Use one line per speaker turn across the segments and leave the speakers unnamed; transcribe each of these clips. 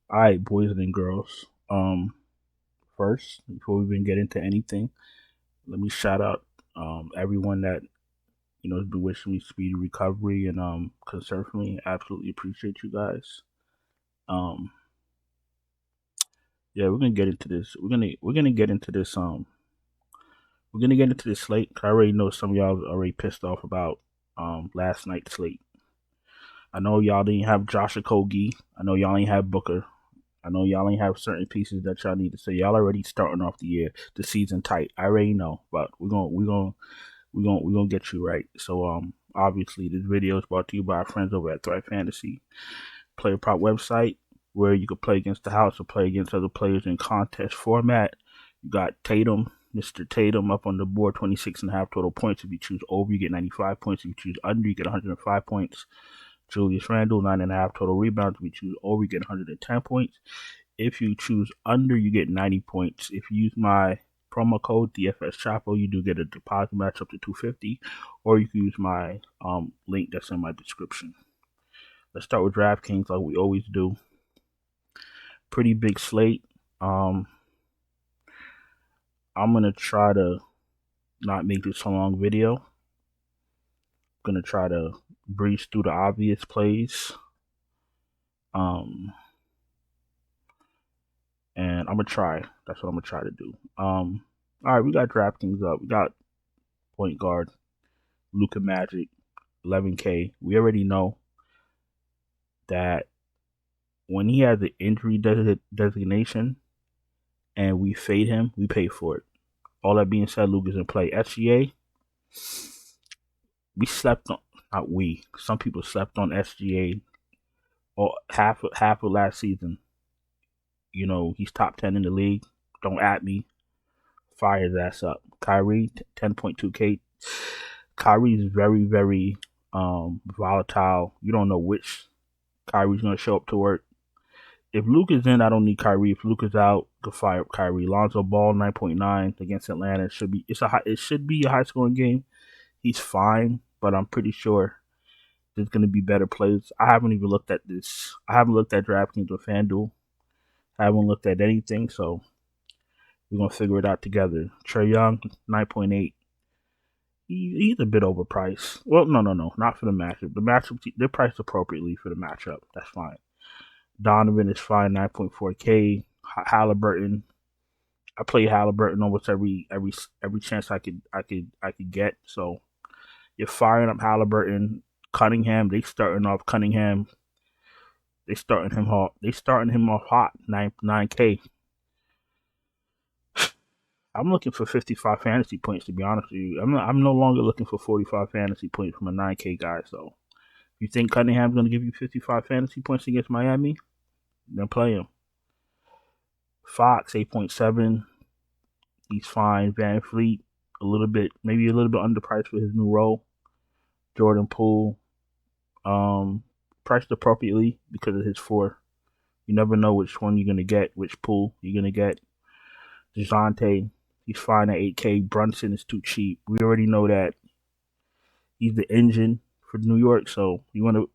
All right, boys and girls. First, before we even get into anything, let me shout out everyone that has been wishing me speedy recovery and concern for me. Absolutely appreciate you guys. Um, yeah, we're gonna get into this. We're gonna get into this. We're gonna get into this slate. 'Cause I already know some of y'all already pissed off about last night's slate. I know y'all didn't have Josh Okogie. I know y'all ain't have Booker. I know y'all ain't have certain pieces that y'all need to say. Y'all already starting off the season tight. I already know, but we're gonna get you right. So obviously this video is brought to you by our friends over at Thrive Fantasy Player Prop website, where you can play against the house or play against other players in contest format. You got Tatum, Mr. Tatum, up on the board, 26.5 total points. If you choose over, you get 95 points. If you choose under, you get 105 points. Julius Randle, 9.5 total rebounds. If you choose over, you get 110 points. If you choose under, you get 90 points. If you use my promo code DFS Chapo, you do get a deposit match up to 250, or you can use my link that's in my description. Let's start with DraftKings like we always do. Pretty big slate. I'm gonna try to not make this a long video. I'm gonna try to breeze through the obvious plays. And I'm gonna try. That's what I'm gonna try to do. All right, we got DraftKings up. We got point guard Luka Magic, 11K. We already know that when he has the injury designation and we fade him, we pay for it. All that being said, Luka's in play. SGA, we slept on. Not we. Some people slept on SGA or half of last season. He's top 10 in the league. Don't at me. Fire his ass up. Kyrie, 10.2K. Kyrie is very, very volatile. You don't know which Kyrie's going to show up to work. If Luke is in, I don't need Kyrie. If Luke is out, go fire up Kyrie. Lonzo Ball, 9.9 against Atlanta. It should be a high scoring game. He's fine, but I'm pretty sure there's going to be better plays. I haven't even looked at this. I haven't looked at DraftKings or FanDuel. I haven't looked at anything, so we're going to figure it out together. Trae Young, 9.8. He's a bit overpriced. Well, no, not for the matchup. The matchup, they're priced appropriately for the matchup. That's fine. Donovan is fine, 9.4K. Halliburton, I play Halliburton almost every chance I could get. So you're firing up Halliburton. Cunningham, they starting off Cunningham. They starting him off. Hot, 9K. I'm looking for 55 fantasy points, to be honest with you. I'm no longer looking for 45 fantasy points from a 9K guy. So you think Cunningham's going to give you 55 fantasy points against Miami? Then play him. Fox, 8.7. He's fine. Van Fleet, maybe a little bit underpriced for his new role. Jordan Poole, priced appropriately because of his 4. You never know which one you're going to get, which Poole you're going to get. DeJounte, he's fine at 8K. Brunson is too cheap. We already know that he's the engine for New York, so you wanna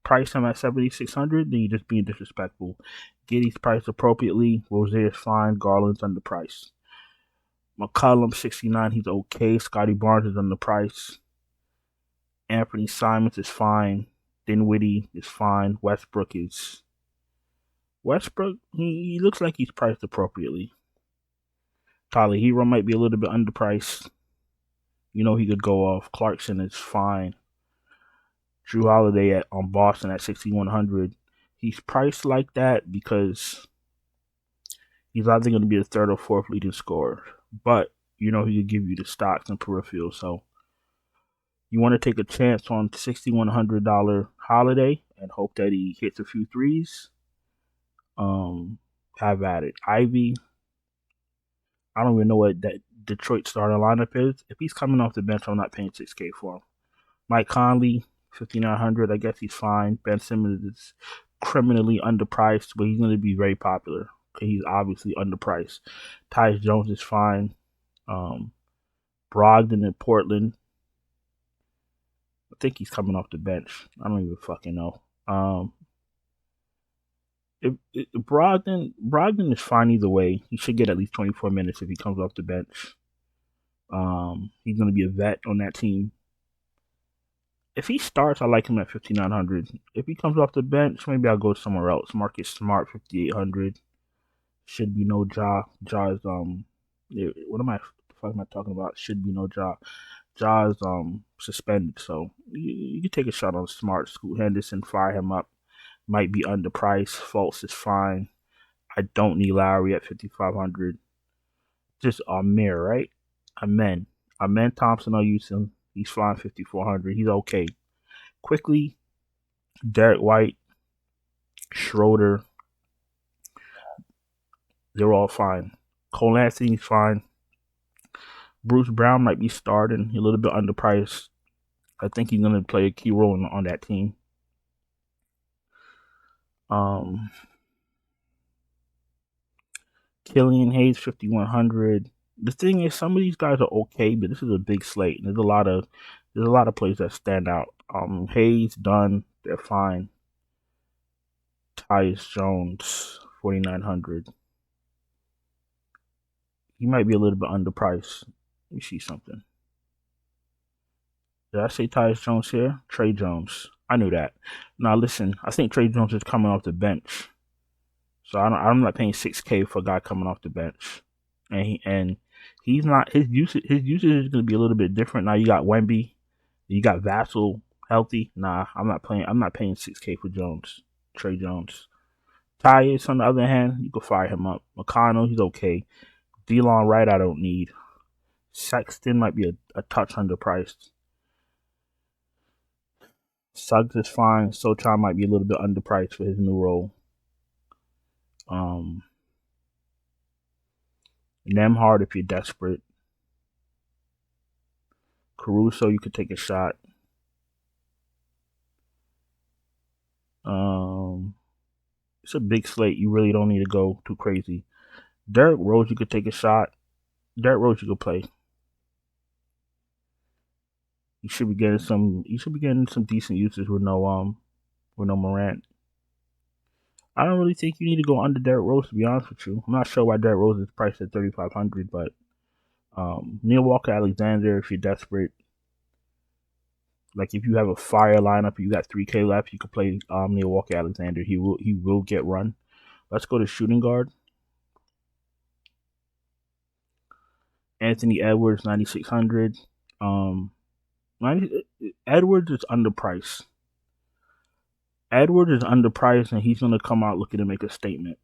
price him at 7,600, then you're just being disrespectful. Giddy's priced appropriately. Rozier's fine. Garland's underpriced. McCollum, 69, he's okay. Scotty Barnes is underpriced. Anthony Simons is fine. Dinwiddie is fine. Westbrook, he looks like he's priced appropriately. Tyler Hero might be a little bit underpriced. He could go off. Clarkson is fine. Drew Holiday on Boston at 6,100. He's priced like that because he's either going to be the third or fourth leading scorer. But, he could give you the stocks and peripherals. So, you want to take a chance on $6,100 Holiday and hope that he hits a few threes. Have at it. Ivy, I don't even know what that Detroit starting lineup is. If he's coming off the bench, I'm not paying $6K for him. Mike Conley, 5,900. I guess he's fine. Ben Simmons is criminally underpriced, but he's going to be very popular. He's obviously underpriced. Tyus Jones is fine. Brogdon in Portland. I think he's coming off the bench. I don't even fucking know. If Brogdon is fine either way. He should get at least 24 minutes if he comes off the bench. He's going to be a vet on that team. If he starts, I like him at 5,900. If he comes off the bench, maybe I'll go somewhere else. Marcus Smart, 5,800. Should be no Ja. Ja's what am I? The fuck am I talking about? Should be no Ja. Ja's suspended, so you can take a shot on Smart. Scoot Henderson, fire him up. Might be underpriced. Fultz is fine. I don't need Lowry at 5,500. Just Amir, right? Amen. Amen Thompson or Houston. He's flying 5,400. He's okay. Quickly, Derek White, Schroeder, they're all fine. Cole Anthony's fine. Bruce Brown might be starting. He's a little bit underpriced. I think he's going to play a key role on that team. Killian Hayes, 5,100. The thing is, some of these guys are okay, but this is a big slate. There's a lot of players that stand out. Hayes, Dunn, they're fine. Tyus Jones, 4,900. He might be a little bit underpriced. Let me see something. Did I say Tyus Jones here? Trey Jones. I knew that. Now listen, I think Trey Jones is coming off the bench, so I'm not paying $6K for a guy coming off the bench, and he's not his usage is going to be a little bit different. Now you got Wemby, you got Vassell healthy. Nah, I'm not paying $6K for Jones. Trey Jones. Tyus, on the other hand, you can fire him up. McConnell, he's okay. DeLon Wright, I don't need. Sexton might be a touch underpriced. Suggs is fine. Sochan might be a little bit underpriced for his new role. Nemhard if you're desperate. Caruso, you could take a shot. It's a big slate. You really don't need to go too crazy. Derrick Rose, you could take a shot. Derrick Rose, you could play. You should be getting some. You should be getting some decent usage with no Morant. I don't really think you need to go under Derrick Rose, to be honest with you. I'm not sure why Derrick Rose is priced at 3,500, but Neil Walker Alexander, if you're desperate, like if you have a fire lineup, you got 3K left, you could play Neil Walker Alexander. He will get run. Let's go to shooting guard. Anthony Edwards, 9,600. Edwards is underpriced. Edwards is underpriced, and he's gonna come out looking to make a statement.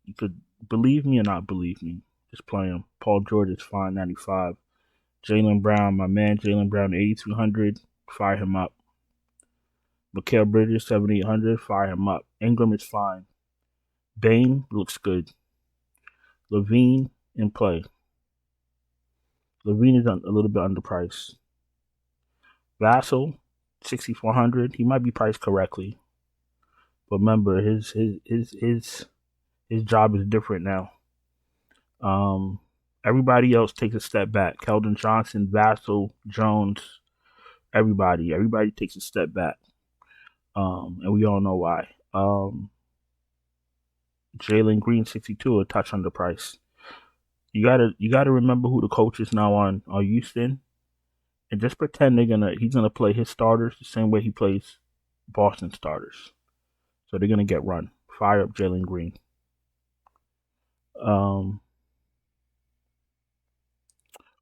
You could believe me or not believe me. Just play him. Paul George is fine, 95. Jaylen Brown, my man, Jaylen Brown, 8,300. Fire him up. Mikal Bridges, 7,800. Fire him up. Ingram is fine. Bane looks good. Levine in play. Levine is a little bit underpriced. Vassell, 6,400. He might be priced correctly, but remember his job is different now. Everybody else takes a step back. Keldon Johnson, Vassell, Jones, everybody takes a step back. And we all know why. Jalen Green, 62, a touch underpriced. You gotta remember who the coach is now on Houston, and just pretend he's gonna play his starters the same way he plays Boston starters. So they're gonna get run. Fire up Jalen Green.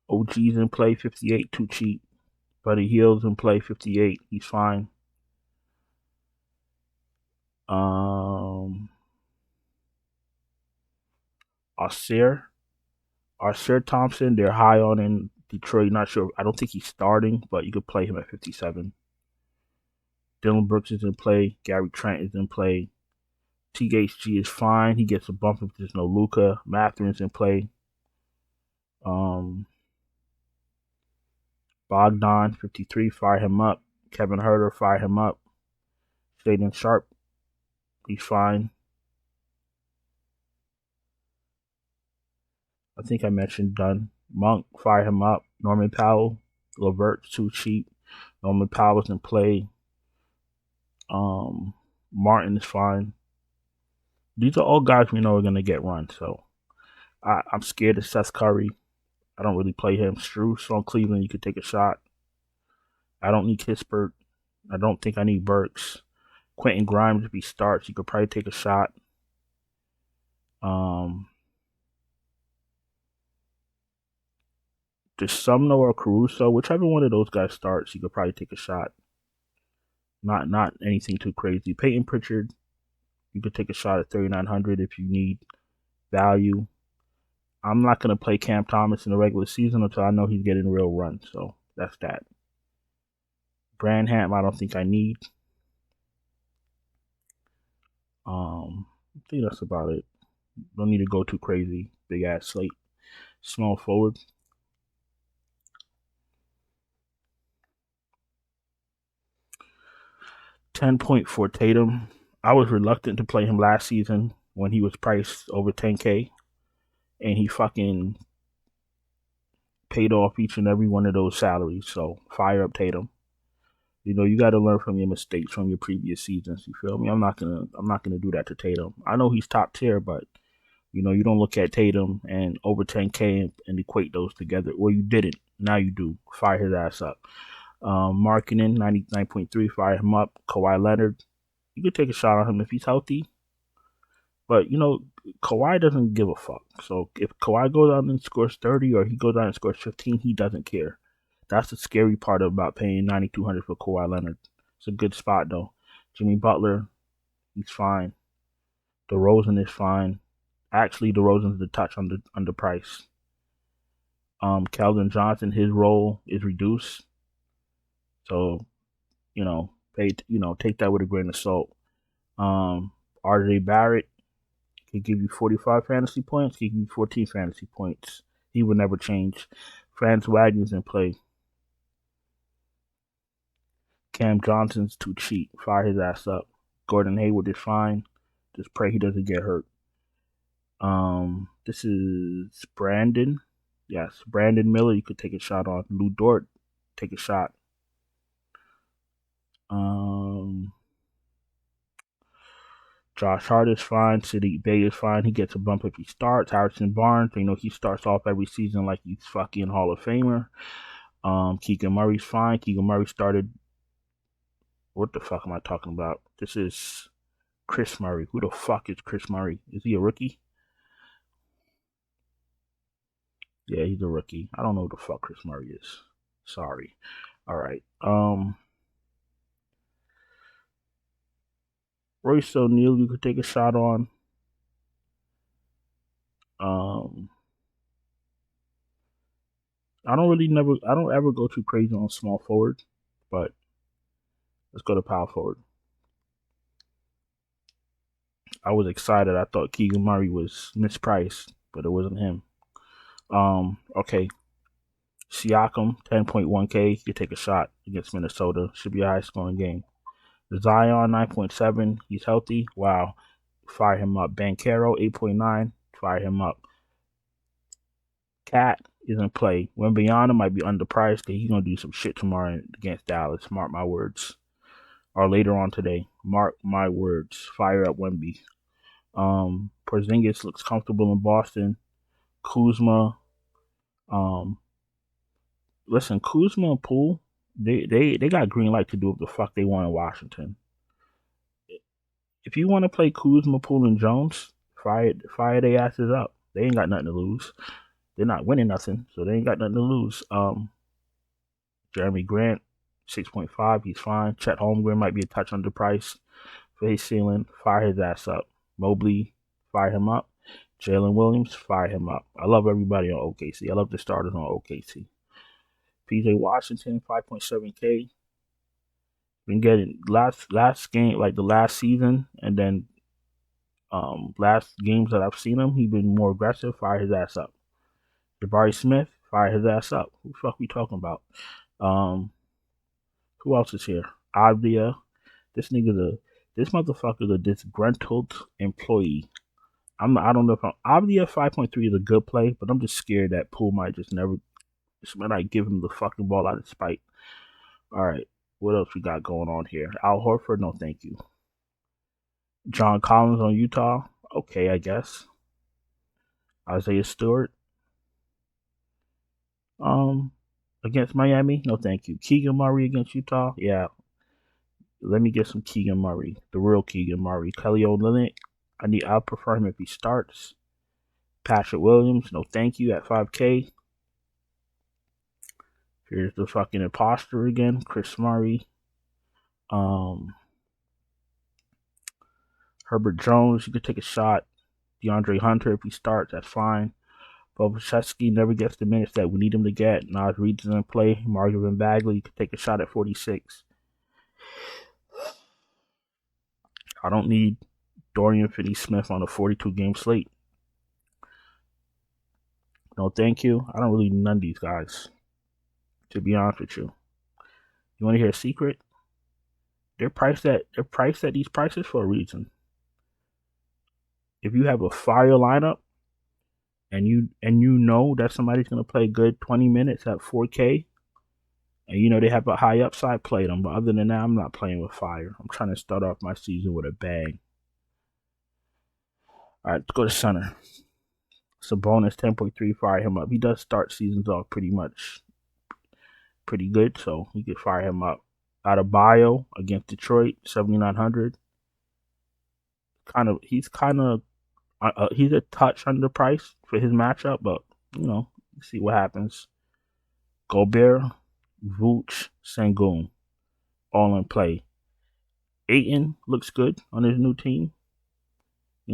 OG's in play, 58, too cheap. Buddy Hield's in play, 58. He's fine. Arcir Thompson, they're high on in Detroit. Not sure. I don't think he's starting, but you could play him at 57. Dylan Brooks is in play. Gary Trent is in play. THG is fine. He gets a bump if there's no Luka. Mathurin's in play. Bogdan, 53, fire him up. Kevin Huerter, fire him up. Shaden Sharp, he's fine. I think I mentioned Dunn. Monk, fire him up. Norman Powell, Levert's too cheap. Norman Powell's in play. Martin is fine. These are all guys we know are going to get run. So I'm scared of Seth Curry. I don't really play him. Strus on Cleveland, you could take a shot. I don't need Kispert. I don't think I need Burks. Quentin Grimes, if he starts, you could probably take a shot. Just Sumner or Caruso, whichever one of those guys starts, you could probably take a shot. Not anything too crazy. Peyton Pritchard, you could take a shot at 3,900 if you need value. I'm not going to play Cam Thomas in the regular season until I know he's getting a real run. So that's that. Branham, I don't think I need. I think that's about it. Don't need to go too crazy. Big ass slate. Small forward. 10 point for Tatum. I was reluctant to play him last season when he was priced over 10K. And he fucking paid off each and every one of those salaries. So fire up Tatum. You know, you got to learn from your mistakes from your previous seasons. You feel me? I'm not gonna do that to Tatum. I know he's top tier, but you know, you don't look at Tatum and over 10K and equate those together. Well, you didn't. Now you do. Fire his ass up. Markkanen, 99.3. Fire him up. Kawhi Leonard, you could take a shot on him if he's healthy. But, you know, Kawhi doesn't give a fuck. So if Kawhi goes out and scores 30 or he goes out and scores 15, he doesn't care. That's the scary part about paying $9,200 for Kawhi Leonard. It's a good spot, though. Jimmy Butler, he's fine. DeRozan is fine. Actually, DeRozan's the touch underpriced. Keldon Johnson, his role is reduced. So, take that with a grain of salt. RJ Barrett can give you 45 fantasy points. He can give you 14 fantasy points. He would never change. Franz Wagner's in play. Cam Johnson's too cheap. Fire his ass up. Gordon Hayward is fine. Just pray he doesn't get hurt. This is Brandon. Yes, Brandon Miller. You could take a shot on. Lou Dort, take a shot. Josh Hart is fine. Sadiq Bey is fine. He gets a bump if he starts. Harrison Barnes, he starts off every season like he's fucking Hall of Famer. Keegan Murray's fine. Keegan Murray started. What the fuck am I talking about? This is Chris Murray. Who the fuck is Chris Murray? Is he a rookie? Yeah, he's a rookie. I don't know who the fuck Chris Murray is. Sorry. All right. Royce O'Neal, you could take a shot on. I don't ever go too crazy on small forward, but let's go to power forward. I was excited. I thought Keegan Murray was mispriced, but it wasn't him. Okay. Siakam, 10.1K. You could take a shot against Minnesota. Should be a high scoring game. Zion, 9.7. He's healthy. Wow. Fire him up. Banchero, 8.9. Fire him up. Cat is in play. Wembanyama might be underpriced because he's going to do some shit tomorrow against Dallas. Mark my words. Or later on today. Mark my words. Fire up Wemby. Porzingis looks comfortable in Boston. Kuzma. Listen, Kuzma and Poole, they got green light to do what the fuck they want in Washington. If you want to play Kuzma, Poole, and Jones, fire their asses up. They ain't got nothing to lose. They're not winning nothing, so they ain't got nothing to lose. Jeremy Grant, 6.5, he's fine. Chet Holmgren might be a touch underpriced for his ceiling. Fire his ass up. Mobley, fire him up. Jalen Williams, fire him up. I love everybody on OKC. I love the starters on OKC. PJ Washington, 5.7K. Been getting last game, like the last season, and then last games that I've seen him, he's been more aggressive. Fire his ass up. Jabari Smith, fire his ass up. Who the fuck we talking about? Who else is here? Avdia. This motherfucker's a disgruntled employee. I don't know if Avdia 5.3 is a good play, but I'm just scared that Poole might just never. This might not give him the fucking ball out of spite. All right. What else we got going on here? Al Horford, no thank you. John Collins on Utah, okay, I guess. Isaiah Stewart, against Miami, no thank you. Keegan Murray against Utah, yeah. Let me get some Keegan Murray, the real Keegan Murray. Kelly Olynyk, I'll prefer him if he starts. Patrick Williams, no thank you at 5K. Here's the fucking imposter again, Chris Murray. Herbert Jones, you could take a shot. DeAndre Hunter, if he starts, that's fine. Bobachevsky never gets the minutes that we need him to get. Nas Reed doesn't play. Marvin Bagley, you could take a shot at 46. I don't need Dorian Finney-Smith on a 42-game slate. No, thank you. I don't really need none of these guys, to be honest with you. You want to hear a secret? They're priced at these prices for a reason. If you have a fire lineup and you know that somebody's gonna play good 20 minutes at 4K, and you know they have a high upside, play them. But other than that, I'm not playing with fire. I'm trying to start off my season with a bang. All right, let's go to center. Sabonis 10.3, fire him up. He does start seasons off pretty good, so you could fire him up. Adebayo against Detroit, 7,900. He's a touch underpriced for his matchup, but see what happens. Gobert, Vooch, Sengun, all in play. Ayton looks good on his new team. He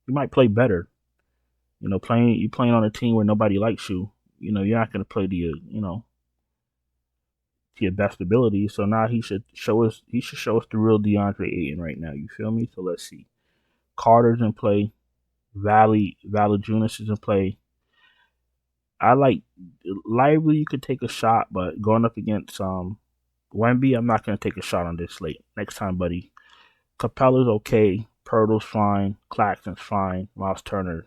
might play better. Playing on a team where nobody likes you. You're not going to play to your best ability. So now he should show us the real DeAndre Ayton right now. You feel me? So let's see. Carter's in play. Valanciunas is in play. I like Lively. You could take a shot, but going up against Wemby, I'm not going to take a shot on this slate. Next time, buddy. Capella's okay. Pirtle's fine. Claxton's fine. Miles Turner's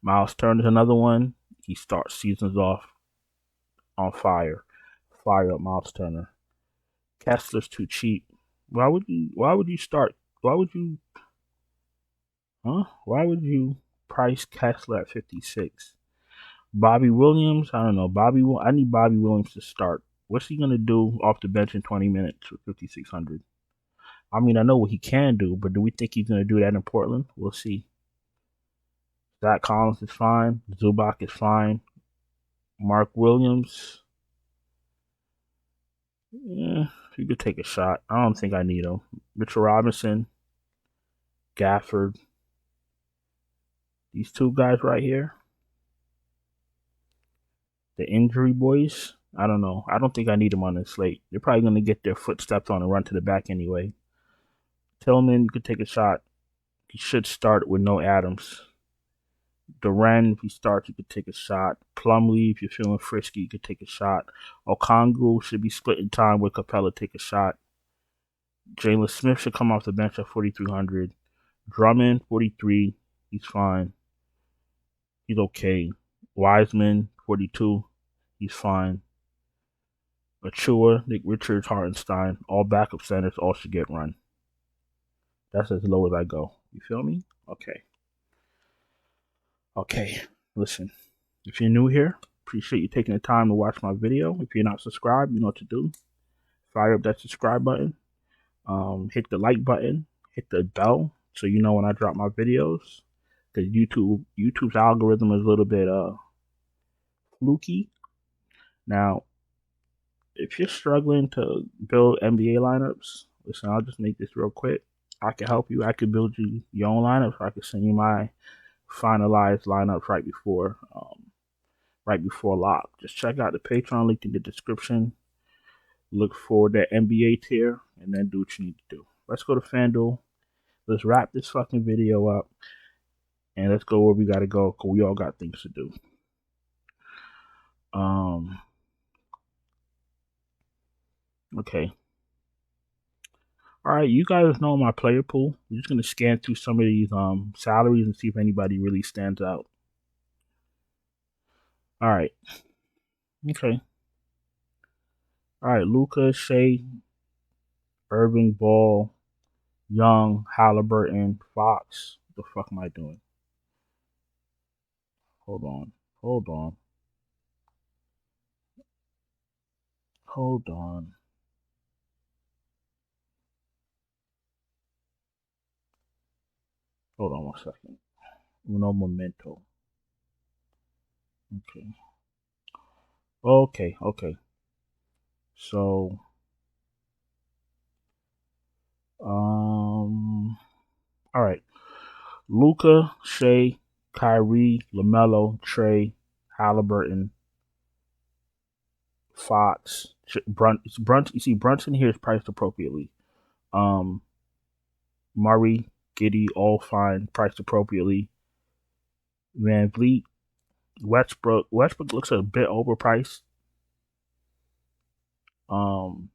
another one. He starts seasons off on fire. Fire up Miles Turner. Kessler's too cheap. Why would you price Kessler at 56? Bobby Williams, I don't know. I need Bobby Williams to start. What's he gonna do off the bench in 20 minutes with 5,600? I mean, I know what he can do, but do we think he's gonna do that in Portland? We'll see. Zach Collins is fine. Zubac is fine. Mark Williams, yeah, you could take a shot. I don't think I need him. Mitchell Robinson, Gafford, these two guys right here, the injury boys, I don't know. I don't think I need them on this slate. They're probably going to get their footsteps on and run to the back anyway. Tillman, you could take a shot. He should start with no Adams. Duran, if he starts, you could take a shot. Plumlee, if you're feeling frisky, you could take a shot. Okongwu should be splitting time with Capella, take a shot. Jalen Smith should come off the bench at 4,300. Drummond, 43, he's fine. He's okay. Wiseman, 42, he's fine. Achua, Nick Richards, Hartenstein, all backup centers, all should get run. That's as low as I go. You feel me? Okay, listen. If you're new here, appreciate you taking the time to watch my video. If you're not subscribed, you know what to do. Fire up that subscribe button. Hit the like button. Hit the bell so you know when I drop my videos. Because YouTube's algorithm is a little bit fluky. Now, if you're struggling to build NBA lineups, listen, I'll just make this real quick. I can help you. I can build you your own lineups. I can send you my finalized lineups right before lock. Just check out the Patreon link in the description. Look for that NBA tier and then do what you need to do. Let's go to FanDuel. Let's wrap this fucking video up and let's go where we gotta go because we all got things to do. Okay. All right, you guys know my player pool. We're just gonna scan through some of these salaries and see if anybody really stands out. All right. Okay. All right, Luca, Shea, Irving, Ball, Young, Halliburton, Fox. What the fuck am I doing? Hold on. Hold on. Hold on. Hold on 1 second. Uno momento. Okay. Okay. Okay. So, all right. Luca, Shea, Kyrie, LaMelo, Trey, Halliburton, Fox, Brunt. You see, Brunson here is priced appropriately. Um, Murray, Giddy, all fine, priced appropriately. Van Vliet, Westbrook. Westbrook looks a bit overpriced. Um,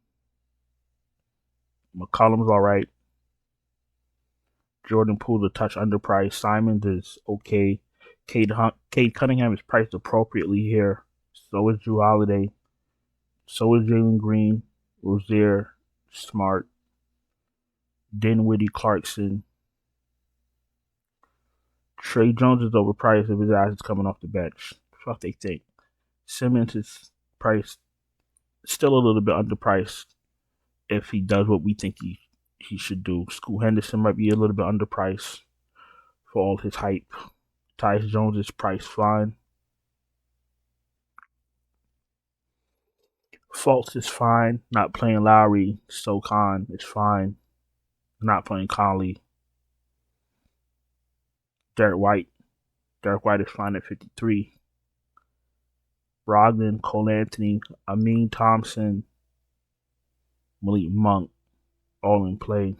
McCollum's all right. Jordan Poole's a touch underpriced. Simons is okay. Cade Cunningham is priced appropriately here. So is Drew Holiday. So is Jalen Green, Rozier, Smart, Dinwiddie, Clarkson. Trey Jones is overpriced if his ass is coming off the bench. Fuck they think. Simmons is priced still a little bit underpriced if he does what we think he should do. Scoot Henderson might be a little bit underpriced for all his hype. Tyus Jones is priced fine. Fultz is fine. Not playing Lowry. Socon is fine. Not playing Conley. Derek White. Derek White is fine at 53. Brogdon, Cole Anthony, Amin Thompson, Malik Monk, all in play.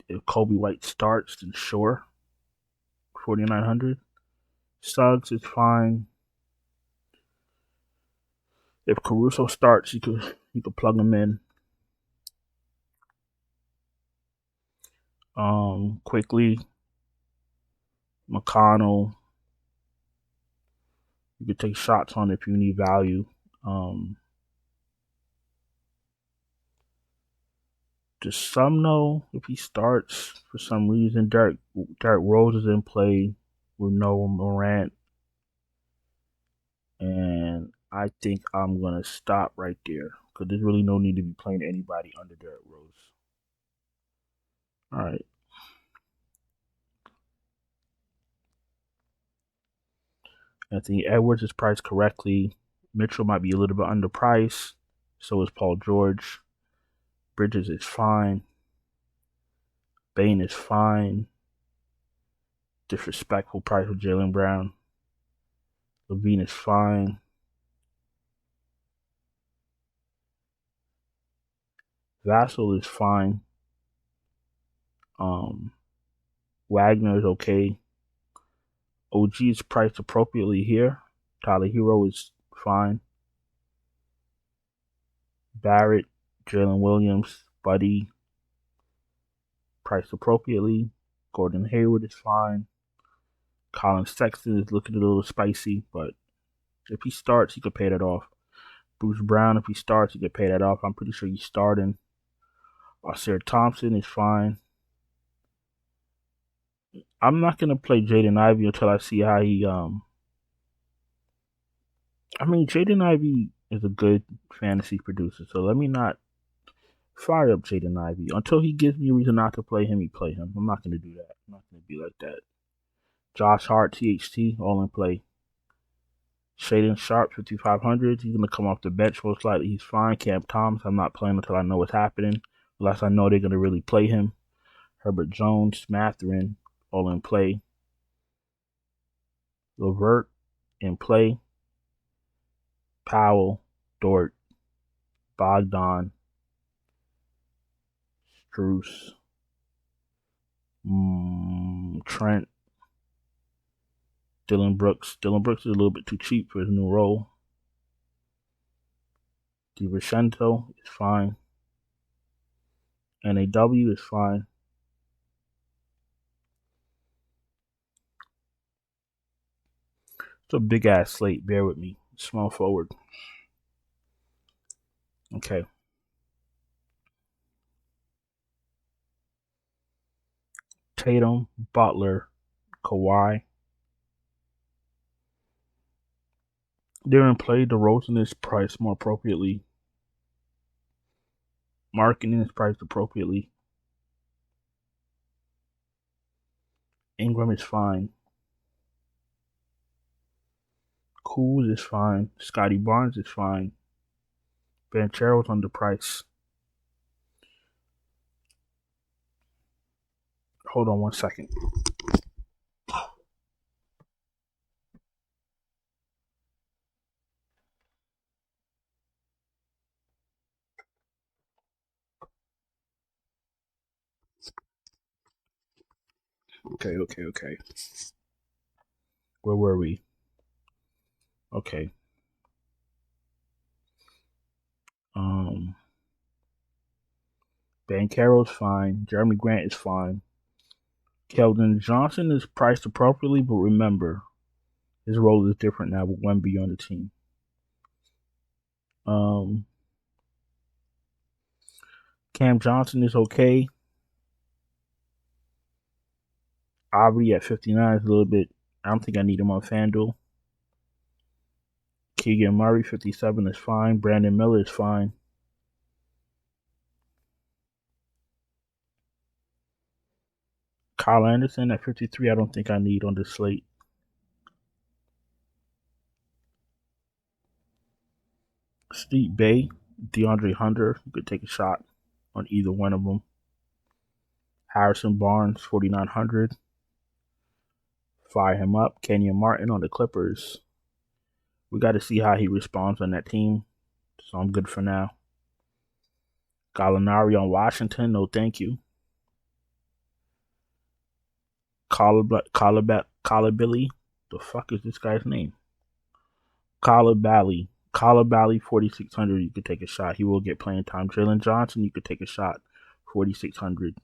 If Kobe White starts, then sure. 4,900. Suggs is fine. If Caruso starts, you could plug him in. Quickly, McConnell. You could take shots on if you need value. Does some know if he starts for some reason? Derek Rose is in play with Noah Morant, and I think I'm gonna stop right there because there's really no need to be playing anybody under Derek Rose. All right. Anthony Edwards is priced correctly. Mitchell might be a little bit underpriced. So is Paul George. Bridges is fine. Bane is fine. Disrespectful price with Jaylen Brown. Levine is fine. Vassell is fine. Wagner is okay. OG is priced appropriately here. Tyler Hero is fine. Barrett, Jalen Williams, Buddy, priced appropriately. Gordon Hayward is fine. Colin Sexton is looking a little spicy, but if he starts, he could pay that off. Bruce Brown, if he starts, he could pay that off. I'm pretty sure he's starting. Arcere Thompson is fine. I'm not gonna play Jaden Ivey until I see how he. I mean, Jaden Ivey is a good fantasy producer, so let me not fire up Jaden Ivey until he gives me a reason not to play him. He play him. I'm not gonna do that. I'm not gonna be like that. Josh Hart, THT, all in play. Shaden Sharp, 5,500. He's going to come off the bench most likely. He's fine. Cam Thomas, I'm not playing until I know what's happening. Unless I know they're going to really play him. Herbert Jones, Matherin, all in play. Levert, in play. Powell, Dort, Bogdan, Struce, Trent, Dylan Brooks. Dylan Brooks is a little bit too cheap for his new role. DiVincenzo is fine. NAW is fine. It's a big ass slate. Bear with me. Small forward. Okay. Tatum, Butler, Kawhi. They're in play. DeRozan is priced more appropriately. Marketing is priced appropriately. Ingram is fine. Kuz is fine. Scotty Barnes is fine. Banchero's underpriced. Hold on 1 second. Okay. Where were we? Okay. Um, Banchero's fine. Jeremy Grant is fine. Keldon Johnson is priced appropriately, but remember, his role is different now with Wemby on the team. Um, Cam Johnson is okay. Aubrey at 59 is a little bit. I don't think I need him on FanDuel. Keegan Murray, 57 is fine. Brandon Miller is fine. Kyle Anderson at 53, I don't think I need on this slate. Steve Bay, DeAndre Hunter, you could take a shot on either one of them. Harrison Barnes, 4,900. Fire him up. Kenyon Martin on the Clippers. We got to see how he responds on that team. So I'm good for now. Gallinari on Washington, no thank you. Colabelli, the fuck is this guy's name? Colabelli, 4,600. You could take a shot. He will get playing time. Jalen Johnson, you could take a shot. 4,600.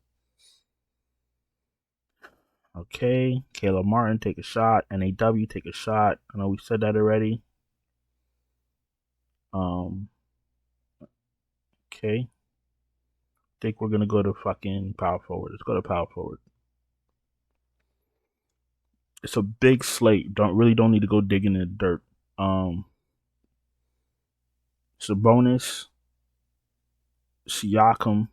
Okay, Caleb Martin, take a shot. NAW, take a shot. I know we said that already. Okay. I think we're gonna go to fucking power forward. Let's go to power forward. It's a big slate. Don't need to go digging in the dirt. Sabonis, Siakam,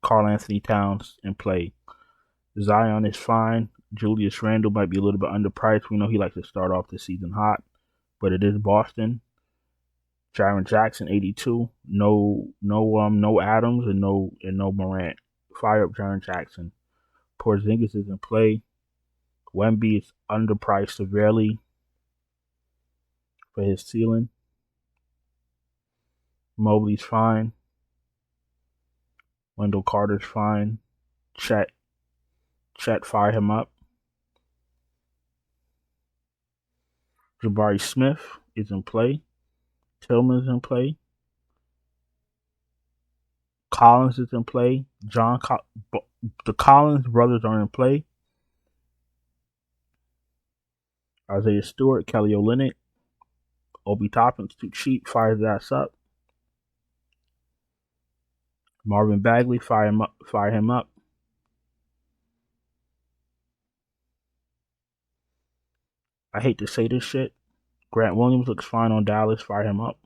Karl Anthony Towns in play. Zion is fine. Julius Randle might be a little bit underpriced. We know he likes to start off the season hot, but it is Boston. Jaren Jackson, 82. No Adams and no Morant. Fire up Jaren Jackson. Porzingis is in play. Wemby is underpriced severely for his ceiling. Mobley's fine. Wendell Carter's fine. Chet, fire him up. Jabari Smith is in play. Tillman's in play. Collins is in play. The Collins brothers are in play. Isaiah Stewart, Kelly Olynyk, Obi Toppin's too cheap. Fire his ass up. Marvin Bagley, fire him up. I hate to say this shit. Grant Williams looks fine on Dallas. Fire him up.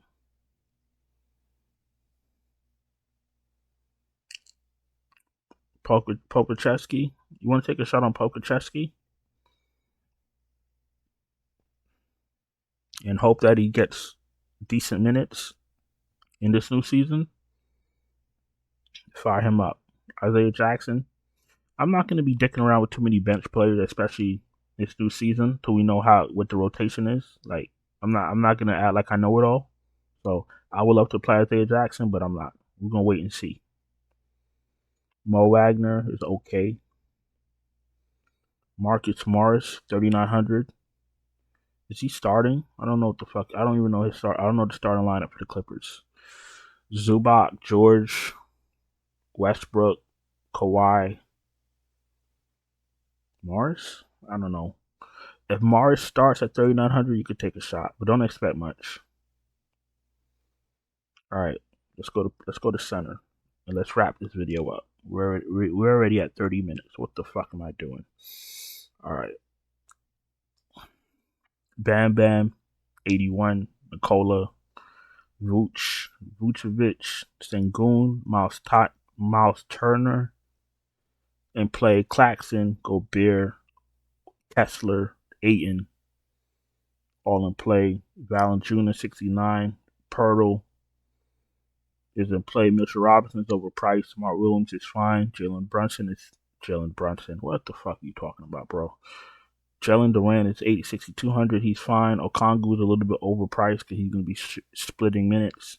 Pokacheski. You want to take a shot on Pokacheski? And hope that he gets decent minutes in this new season? Fire him up. Isaiah Jackson. I'm not going to be dicking around with too many bench players, especially this new season, till we know what the rotation is. Like, I'm not going to act like I know it all. So I would love to play Isaiah Jackson, but I'm not. We're going to wait and see. Mo Wagner is okay. Marcus Morris, 3,900. Is he starting? I don't know what the fuck. I don't even know his start. I don't know the starting lineup for the Clippers. Zubac, George, Westbrook, Kawhi, Morris. I don't know. If Morris starts at 3,900, you could take a shot, but don't expect much. All right. Let's go to center, and let's wrap this video up. We're already at 30 minutes. What the fuck am I doing? All right. Bam Bam, 81. Nikola, Vucevic, Sengun, Miles Turner, and play Claxton, Gobert, Kessler, Ayton, all in play. Valanciunas, 69. Pirtle is in play. Mitchell Robinson's overpriced. Smart Williams is fine. Jalen Brunson. What the fuck are you talking about, bro? Jalen Durant is 6,200. He's fine. Okongwu is a little bit overpriced because he's going to be splitting minutes.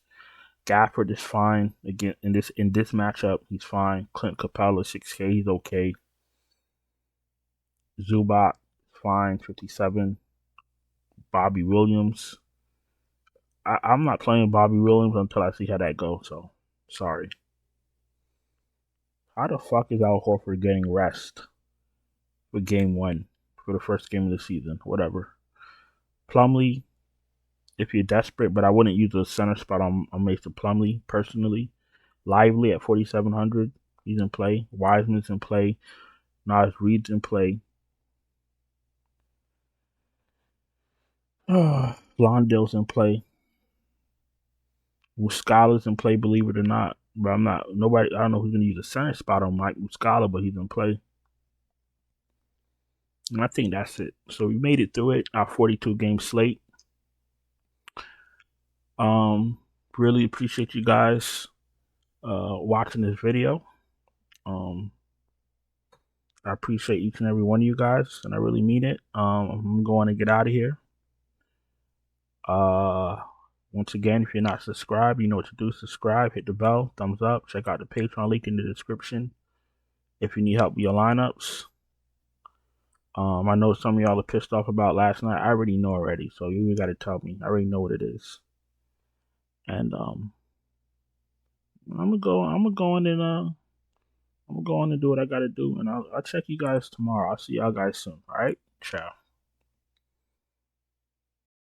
Gafford is fine. Again, in this matchup, he's fine. Clint Capella, 6K. He's okay. Zubac, fine, 57. Bobby Williams. I'm not playing Bobby Williams until I see how that goes, so sorry. How the fuck is Al Horford getting rest for game 1, for the first game of the season? Whatever. Plumlee, if you're desperate, but I wouldn't use a center spot on Mason Plumlee, personally. Lively at 4,700. He's in play. Wiseman's in play. Nas Reed's in play. Blondale's in play. Muscala's in play, believe it or not. But I don't know who's going to use a center spot on Mike Muscala, but he's in play. And I think that's it. So we made it through it. Our 42-game slate. Really appreciate you guys watching this video. I appreciate each and every one of you guys, and I really mean it. I'm going to get out of here. Once again, if you're not subscribed, you know what to do. Subscribe, hit the bell, thumbs up. Check out the Patreon link in the description if you need help with your lineups. I know some of y'all are pissed off about last night. I already know already, so you got to tell me. I already know what it is. And I'm gonna go on and do what I gotta do, and I'll check you guys tomorrow. I'll see y'all guys soon. All right, ciao.